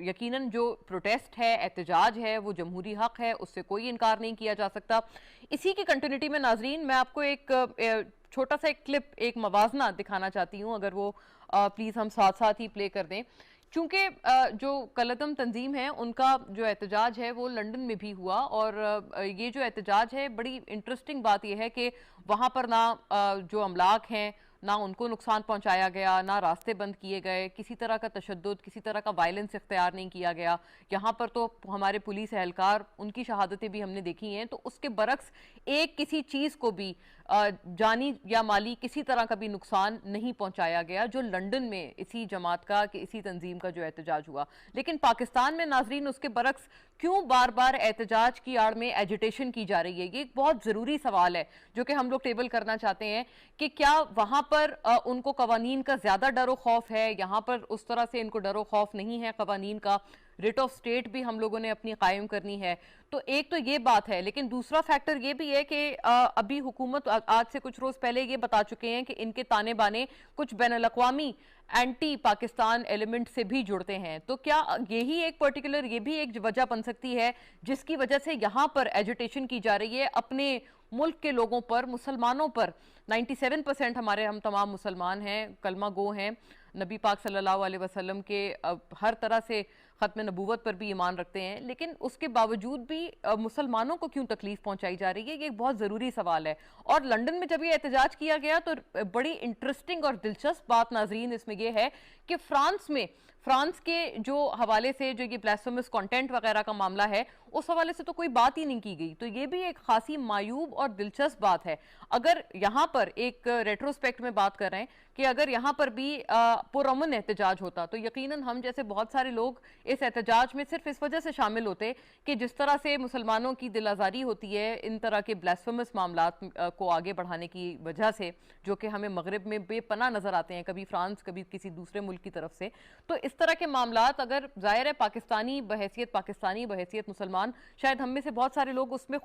यकीनन जो प्रोटेस्ट है, एहतजाज है, वो जमहूरी हक है, उससे कोई इनकार नहीं किया जा सकता। इसी की कंटिन्यूटी में नाजरीन मैं आपको एक छोटा सा एक क्लिप, एक मवाजना दिखाना चाहती हूँ, अगर वो प्लीज़ हम साथ साथ ही प्ले कर दें। चूंकि जो कलअदम तंजीम है उनका जो एहतजाज है वो लंदन में भी हुआ, और ये जो एहतजाज है, बड़ी इंटरेस्टिंग बात यह है कि वहाँ पर ना जो अमलाक हैं ना उनको नुकसान पहुंचाया गया, ना रास्ते बंद किए गए, किसी तरह का तशद्दुद, किसी तरह का वायलेंस इख्तियार नहीं किया गया। यहाँ पर तो हमारे पुलिस एहलकार, उनकी शहादतें भी हमने देखी हैं, तो उसके बरक्स एक किसी चीज़ को भी जानी या माली किसी तरह का भी नुकसान नहीं पहुंचाया गया, जो लंदन में इसी जमात का कि इसी तंजीम का जो एहतजाज हुआ। लेकिन पाकिस्तान में नाजरीन उसके बरक्स क्यों बार बार एहतजाज की आड़ में एजिटेशन की जा रही है? ये एक बहुत ज़रूरी सवाल है जो कि हम लोग टेबल करना चाहते हैं कि क्या वहाँ पर उनको कवानीन का ज़्यादा डरो खौफ है, यहाँ पर उस तरह से इनको डरो खौफ नहीं है कवानीन का। रिट ऑफ स्टेट भी हम लोगों ने अपनी कायम करनी है। तो एक तो ये बात है, लेकिन दूसरा फैक्टर ये भी है कि अभी हुकूमत आज से कुछ रोज पहले ये बता चुके हैं कि इनके ताने बाने कुछ बैनुल-अक़वामी एंटी पाकिस्तान एलिमेंट से भी जुड़ते हैं। तो क्या यही एक पर्टिकुलर, ये भी एक वजह बन सकती है जिसकी वजह से यहाँ पर एजिटेशन की जा रही है अपने मुल्क के लोगों पर, मुसलमानों पर? 97% हम तमाम मुसलमान हैं, कलमा गो हैं, नबी पाक सल्लल्लाहु अलैहि वसल्लम के हर तरह से ख़त्म नबूवत पर भी ईमान रखते हैं, लेकिन उसके बावजूद भी मुसलमानों को क्यों तकलीफ पहुंचाई जा रही है? ये एक बहुत ज़रूरी सवाल है। और लंदन में जब ये एहतजाज किया गया तो बड़ी इंटरेस्टिंग और दिलचस्प बात नाजरीन इसमें यह है कि फ्रांस के जो हवाले से जो ये ब्लास्फेमस कंटेंट वगैरह का मामला है, उस हवाले से तो कोई बात ही नहीं की गई। तो ये भी एक खासी मायूब और दिलचस्प बात है। अगर यहाँ पर एक रेट्रोस्पेक्ट में बात कर रहे हैं कि अगर यहाँ पर भी पुरअमन एहतजाज होता तो यकीनन हम जैसे बहुत सारे लोग इस एहतजाज में सिर्फ इस वजह से शामिल होते कि जिस तरह से मुसलमानों की दिल आज़ारी होती है इन तरह के ब्लास्फेमस मामलात को आगे बढ़ाने की वजह से, जो कि हमें मगरिब में बेपनाह नजर आते हैं, कभी फ्रांस कभी किसी दूसरे मुल्क की तरफ से। तो इस तरह के मामलात अगर ज़ाहिर है पाकिस्तानी बहैसियत मुसलमान, शायद हम में से बहुत सारे लोग उसमें